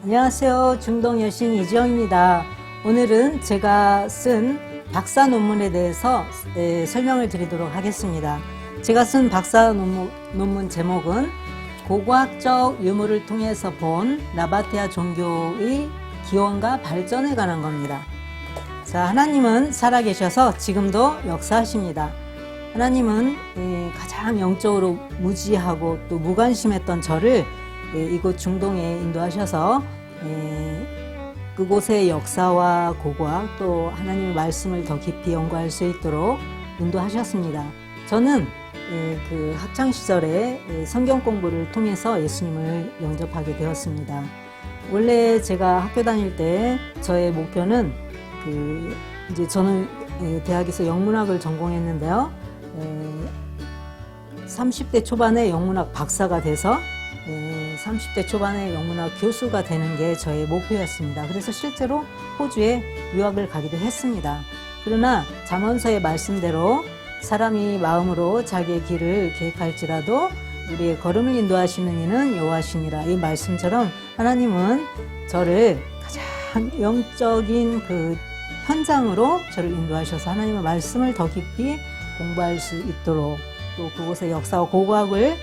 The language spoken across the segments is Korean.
안녕하세요. 중동 여신 이지영입니다. 오늘은 제가 쓴 박사 논문에 대해서 설명을 드리도록 하겠습니다. 제가 쓴 박사 논문 제목은 고고학적 유물을 통해서 본 나바테아 종교의 기원과 발전에 관한 겁니다. 자, 하나님은 살아계셔서 지금도 역사하십니다. 하나님은 가장 영적으로 무지하고 또 무관심했던 저를 이곳 중동에 인도하셔서 그곳의 역사와 고고학 또 하나님의 말씀을 더 깊이 연구할 수 있도록 인도하셨습니다. 저는 그 학창 시절에 성경 공부를 통해서 예수님을 영접하게 되었습니다. 원래 제가 학교 다닐 때 저의 목표는 이제 저는 대학에서 영문학을 전공했는데요. 30대 초반에 영문학 박사가 돼서 30대 초반에 영문학 교수가 되는 게 저의 목표였습니다. 그래서 실제로 호주에 유학을 가기도 했습니다. 그러나 잠언서의 말씀대로 사람이 마음으로 자기의 길을 계획할지라도 우리의 걸음을 인도하시는 이는 여호와시니라. 이 말씀처럼 하나님은 저를 가장 영적인 그 현장으로 저를 인도하셔서 하나님의 말씀을 더 깊이 공부할 수 있도록 또 그곳의 역사와 고고학을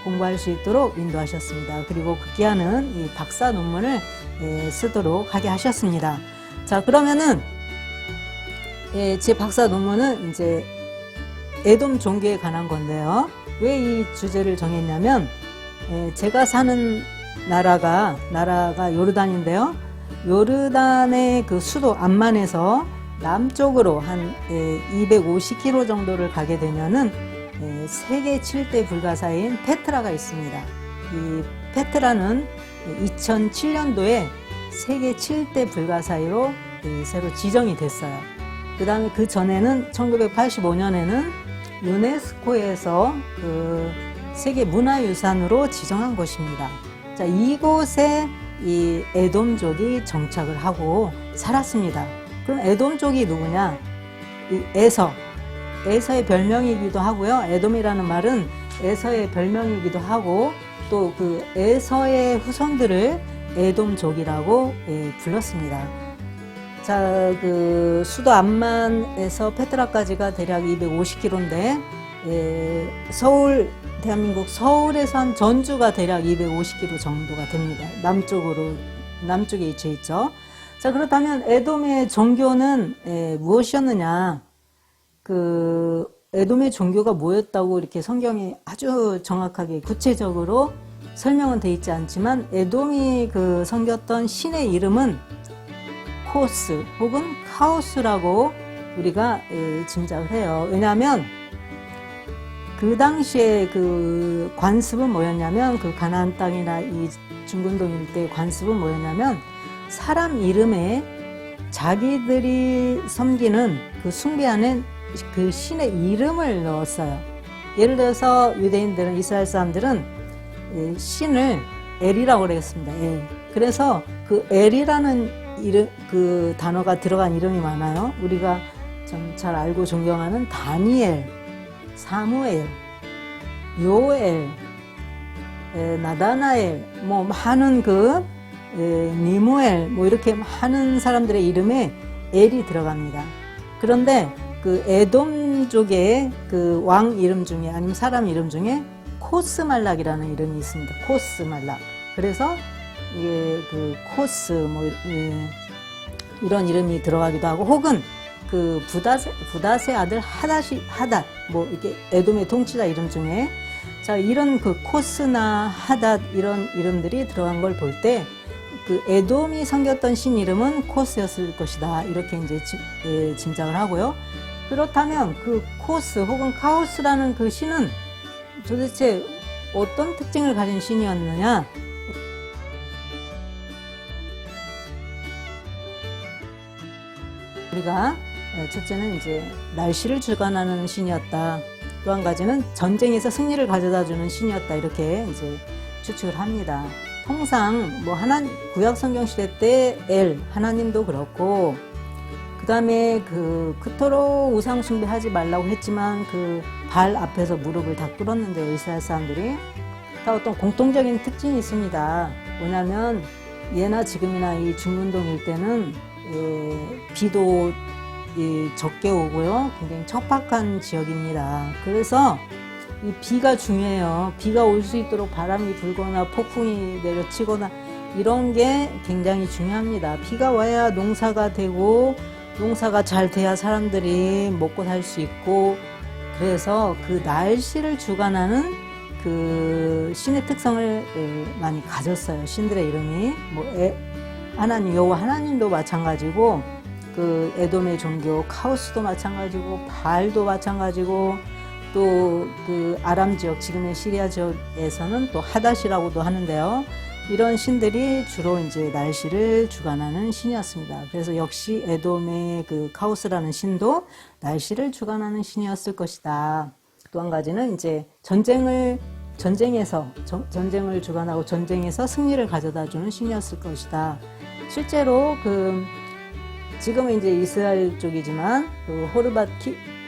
공부할 수 있도록 인도하셨습니다. 그리고 극기하는 이 박사 논문을 쓰도록 하게 하셨습니다. 자, 그러면은 제 박사 논문은 이제 에돔 종교에 관한 건데요. 왜 이 주제를 정했냐면 제가 사는 나라가 요르단인데요. 요르단의 그 수도 암만에서 남쪽으로 한 250km 정도를 가게 되면은 세계 7대 불가사인 페트라가 있습니다. 이 페트라는 2007년도에 세계 7대 불가사의로 새로 지정이 됐어요. 그 다음에 그 전에는 1985년에는 유네스코에서 그 세계 문화유산으로 지정한 곳입니다. 자, 이곳에 이 에돔족이 정착을 하고 살았습니다. 그럼 에돔족이 누구냐? 이 에서의 별명이기도 하고요. 에돔이라는 말은 에서의 별명이기도 하고 또 그 에서의 후손들을 에돔족이라고 불렀습니다. 자, 그 수도 암만에서 페트라까지가 대략 250km인데 대한민국 서울에서 한 전주가 대략 250km 정도가 됩니다. 남쪽에 위치해 있죠. 자, 그렇다면 에돔의 종교는 무엇이었느냐? 그 에돔의 종교가 뭐였다고 이렇게 성경에 아주 정확하게 구체적으로 설명은 돼 있지 않지만 에돔이 그 섬겼던 신의 이름은 코스 혹은 카오스라고 우리가 짐작을 해요. 왜냐하면 그 당시에 그 관습은 뭐였냐면 그 가나안 땅이나 이 중근동 일대의 관습은 뭐였냐면 사람 이름에 자기들이 섬기는 그 숭배하는 그 신의 이름을 넣었어요. 예를 들어서 유대인들은 이스라엘 사람들은 신을 엘이라고 그랬습니다. 엘. 그래서 그 엘이라는 이름 그 단어가 들어간 이름이 많아요. 우리가 좀 잘 알고 존경하는 다니엘, 사무엘, 요엘, 나다나엘, 뭐 많은 그 니무엘 뭐 이렇게 많은 사람들의 이름에 엘이 들어갑니다. 그런데 그 에돔족의 그 왕 이름 중에 아니면 사람 이름 중에 코스말락이라는 이름이 있습니다. 코스말락. 그래서 이게 그 코스 뭐 이런 이름이 들어가기도 하고 혹은 그 부닷의 아들 하닷 뭐 이렇게 에돔의 통치자 이름 중에 자 이런 그 코스나 하닷 이런 이름들이 들어간 걸 볼 때 그 에돔이 섬겼던 신 이름은 코스였을 것이다 이렇게 이제 짐작을 하고요. 그렇다면 그 코스 혹은 카오스라는 그 신은 도대체 어떤 특징을 가진 신이었느냐? 우리가 첫째는 이제 날씨를 주관하는 신이었다. 또 한 가지는 전쟁에서 승리를 가져다 주는 신이었다. 이렇게 이제 추측을 합니다. 통상 뭐 구약 성경 시대 때 하나님도 그렇고 그 다음에 그토록 우상 숭배하지 말라고 했지만 그 발 앞에서 무릎을 다 꿇었는데요, 이스라엘 사람들이. 다 어떤 공통적인 특징이 있습니다. 뭐냐면 예나 지금이나 이 중문동 일대는 비도 적게 오고요. 굉장히 척박한 지역입니다. 그래서 이 비가 중요해요. 비가 올 수 있도록 바람이 불거나 폭풍이 내려치거나 이런 게 굉장히 중요합니다. 비가 와야 농사가 되고 농사가 잘 돼야 사람들이 먹고 살 수 있고, 그래서 그 날씨를 주관하는 그 신의 특성을 많이 가졌어요. 신들의 이름이 하나님, 여호와 하나님도 마찬가지고, 그 에돔의 종교 카오스도 마찬가지고, 바알도 마찬가지고, 또 그 아람 지역, 지금의 시리아 지역에서는 또 하닷이라고도 하는데요. 이런 신들이 주로 이제 날씨를 주관하는 신이었습니다. 그래서 역시 에돔의 그 카오스라는 신도 날씨를 주관하는 신이었을 것이다. 또 한 가지는 이제 전쟁을 주관하고 전쟁에서 승리를 가져다 주는 신이었을 것이다. 실제로 지금은 이제 이스라엘 쪽이지만 그 호르밧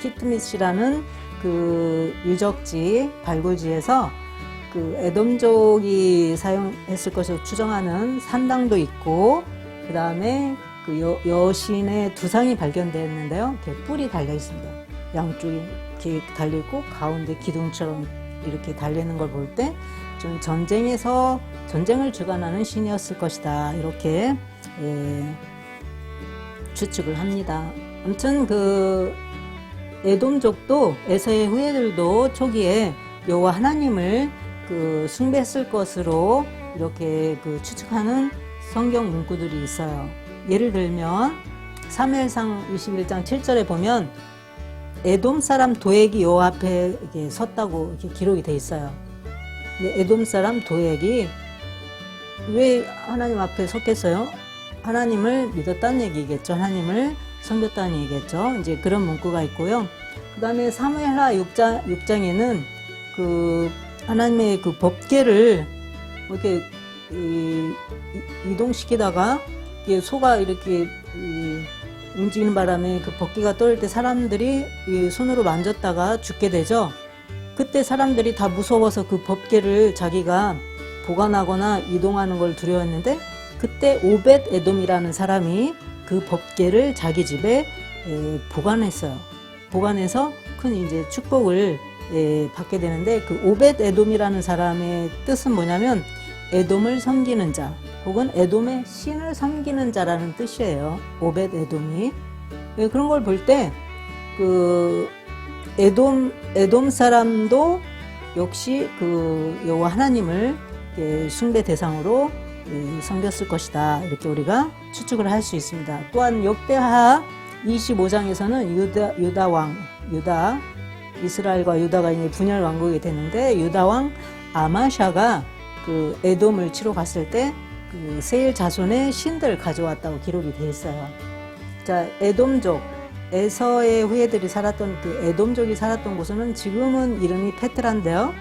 키트밋이라는 그 유적지 발굴지에서 그 에돔족이 사용했을 것으로 추정하는 산당도 있고, 그 다음에 그 여신의 두상이 발견됐는데요. 이렇게 뿔이 달려 있습니다. 양쪽이 이렇게 달려 있고 가운데 기둥처럼 이렇게 달리는 걸 볼 때 좀 전쟁을 주관하는 신이었을 것이다. 이렇게 추측을 합니다. 아무튼 그 에돔족도 에서의 후예들도 초기에 여호와 하나님을 그 숭배했을 것으로 이렇게 그 추측하는 성경 문구들이 있어요. 예를 들면 사무엘상 21장 7절에 보면 에돔 사람 도액이 여호와 앞에 이렇게 섰다고 이렇게 기록이 돼 있어요. 근데 에돔 사람 도액이 왜 하나님 앞에 섰겠어요? 하나님을 믿었다는 얘기겠죠. 하나님을 섬겼다는 얘기겠죠. 이제 그런 문구가 있고요. 그 다음에 사무엘하 6장에는 그 하나님의 그 법궤를 이렇게 이동시키다가 소가 이렇게 움직이는 바람에 그 법궤가 떨어질 때 사람들이 손으로 만졌다가 죽게 되죠. 그때 사람들이 다 무서워서 그 법궤를 자기가 보관하거나 이동하는 걸 두려워했는데, 그때 오벳 에돔이라는 사람이 그 법궤를 자기 집에 보관했어요. 보관해서 큰 이제 축복을 받게 되는데, 그 오벳 에돔이라는 사람의 뜻은 뭐냐면 에돔을 섬기는 자, 혹은 에돔의 신을 섬기는 자라는 뜻이에요. 오벳 에돔이. 그런 걸 볼 때 그 에돔 사람도 역시 그 여호와 하나님을 숭배 대상으로 섬겼을 것이다. 이렇게 우리가 추측을 할 수 있습니다. 또한 역대하 25장에서는 유다 이스라엘과 유다가 이제 분열 왕국이 되는데, 유다 왕 아마샤가 그 에돔을 치러 갔을 때 그 세일 자손의 신들을 가져왔다고 기록이 되어 있어요. 자, 에돔족, 에서의 후예들이 살았던 그 에돔족이 살았던 곳은 지금은 이름이 페트라인데요.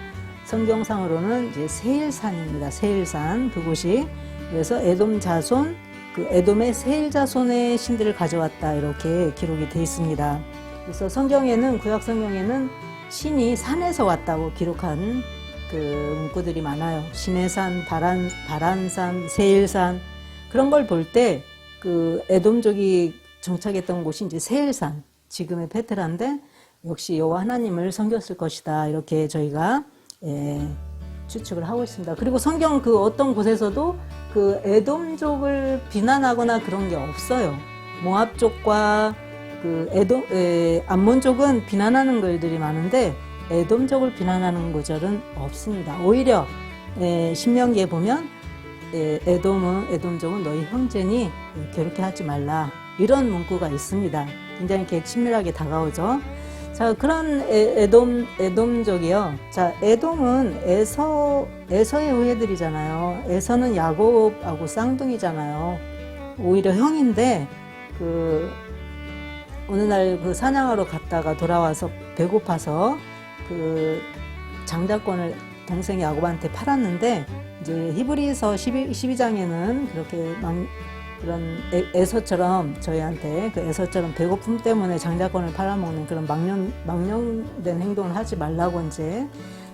성경상으로는 이제 세일산입니다. 세일산, 그곳이. 그래서 에돔 자손, 그 에돔의 세일 자손의 신들을 가져왔다, 이렇게 기록이 되어 있습니다. 그래서 성경에는, 구약 성경에는 신이 산에서 왔다고 기록한 그 문구들이 많아요. 시내산, 바란산, 세일산. 그런 걸 볼 때 그 에돔족이 정착했던 곳이 이제 세일산, 지금의 페트라인데 역시 여호와 하나님을 섬겼을 것이다. 이렇게 저희가 추측을 하고 있습니다. 그리고 성경 그 어떤 곳에서도 그 에돔족을 비난하거나 그런 게 없어요. 모압족과 그 암몬족은 비난하는 글들이 많은데 에돔족을 비난하는 구절은 없습니다. 오히려 신명기에 보면 에돔족은 너희 형제니 그렇게 하지 말라, 이런 문구가 있습니다. 굉장히 이렇게 친밀하게 다가오죠. 자, 그런 에돔족이요. 자, 에돔은 에서의 후예들이잖아요. 에서는 야곱하고 쌍둥이잖아요. 오히려 형인데 어느 날 그 사냥하러 갔다가 돌아와서 배고파서 그 장자권을 동생 야곱한테 팔았는데, 이제 히브리서 12장에는 그렇게 그런 에서처럼 저희한테 그 에서처럼 배고픔 때문에 장자권을 팔아먹는 그런 망령된 행동을 하지 말라고 이제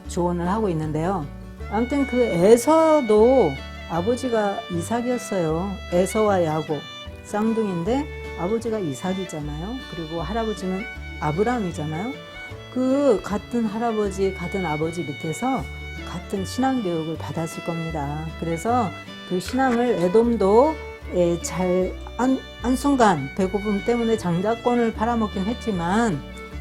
조언을 하고 있는데요. 아무튼 그 에서도 아버지가 이삭이었어요. 에서와 야곱 쌍둥이인데 아버지가 이삭이잖아요. 그리고 할아버지는 아브라함이잖아요. 그 같은 할아버지, 같은 아버지 밑에서 같은 신앙 교육을 받았을 겁니다. 그래서 그 신앙을 에돔도 한순간 배고픔 때문에 장자권을 팔아먹긴 했지만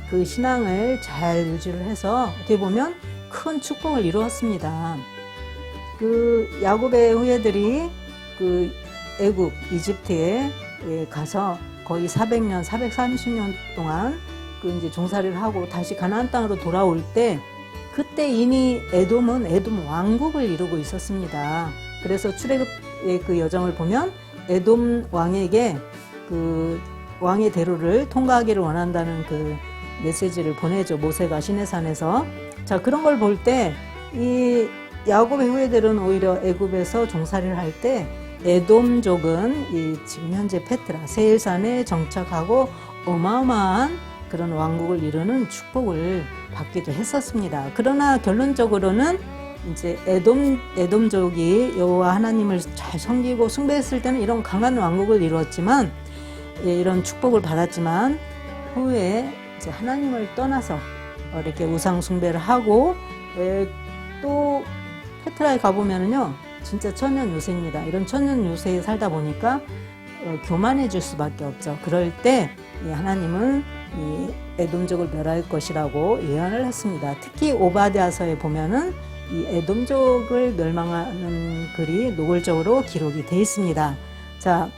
그 신앙을 잘 유지를 해서 어떻게 보면 큰 축복을 이루었습니다. 그 야곱의 후예들이 그 애굽, 이집트에 가서 거의 400년, 430년 동안 그 이제 종살이를 하고 다시 가나안 땅으로 돌아올 때 그때 이미 에돔은 에돔 왕국을 이루고 있었습니다. 그래서 출애굽의 그 여정을 보면 에돔 왕에게 그 왕의 대로를 통과하기를 원한다는 그 메시지를 보내죠. 모세가 시내산에서. 자, 그런 걸 볼 때 이 야곱의 후예들은 오히려 애굽에서 종살이를 할 때 에돔족은 이 지금 현재 페트라 세일산에 정착하고 어마어마한 그런 왕국을 이루는 축복을 받기도 했었습니다. 그러나 결론적으로는 이제 에돔족이 여호와 하나님을 잘 섬기고 숭배했을 때는 이런 강한 왕국을 이루었지만 이런 축복을 받았지만 후에 이제 하나님을 떠나서 이렇게 우상 숭배를 하고 또 페트라에 가보면은요 진짜 천년 요새입니다. 이런 천년 요새에 살다 보니까 교만해질 수밖에 없죠. 그럴 때 하나님은 이 에돔족을 멸할 것이라고 예언을 했습니다. 특히 오바댜서에 보면은 이 에돔족을 멸망하는 글이 노골적으로 기록이 되어 있습니다. 자,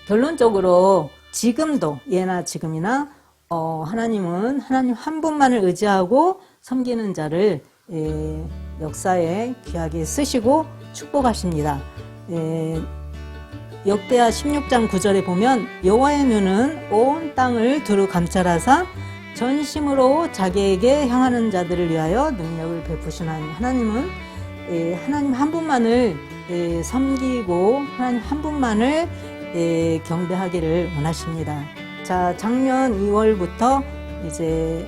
결론적으로 지금도 예나 지금이나 하나님은 하나님 한 분만을 의지하고 섬기는 자를 역사에 귀하게 쓰시고 축복하십니다. 역대하 16장 9절에 보면 여호와의 눈은 온 땅을 두루 감찰하사 전심으로 자기에게 향하는 자들을 위하여 능력을 베푸시나니 하나님은 하나님 한 분만을 섬기고 하나님 한 분만을 경배하기를 원하십니다. 자, 작년 2월부터 이제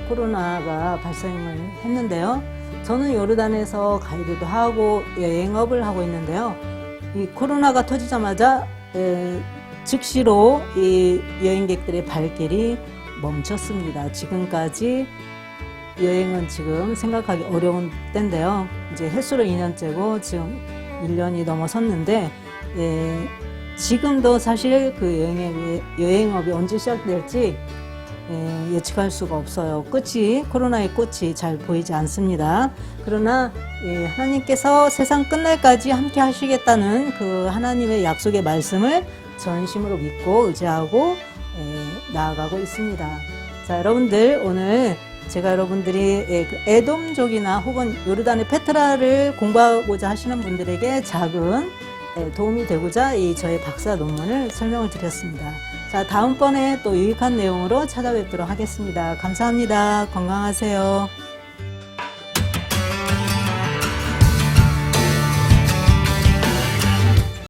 코로나가 발생을 했는데요. 저는 요르단에서 가이드도 하고 여행업을 하고 있는데요. 이 코로나가 터지자마자 즉시로 이 여행객들의 발길이 멈췄습니다. 지금까지 여행은 지금 생각하기 어려운 때인데요. 이제 횟수로 2년째고 지금 1년이 넘어섰는데 지금도 사실 그 여행업이 언제 시작될지 예측할 수가 없어요. 코로나의 끝이 잘 보이지 않습니다. 그러나 하나님께서 세상 끝날까지 함께 하시겠다는 그 하나님의 약속의 말씀을 전심으로 믿고 의지하고 나아가고 있습니다. 자, 여러분들 오늘 제가 여러분들이 에돔족이나 혹은 요르단의 페트라를 공부하고자 하시는 분들에게 작은 도움이 되고자 이 저의 박사 논문을 설명을 드렸습니다. 자, 다음번에 또 유익한 내용으로 찾아뵙도록 하겠습니다. 감사합니다. 건강하세요.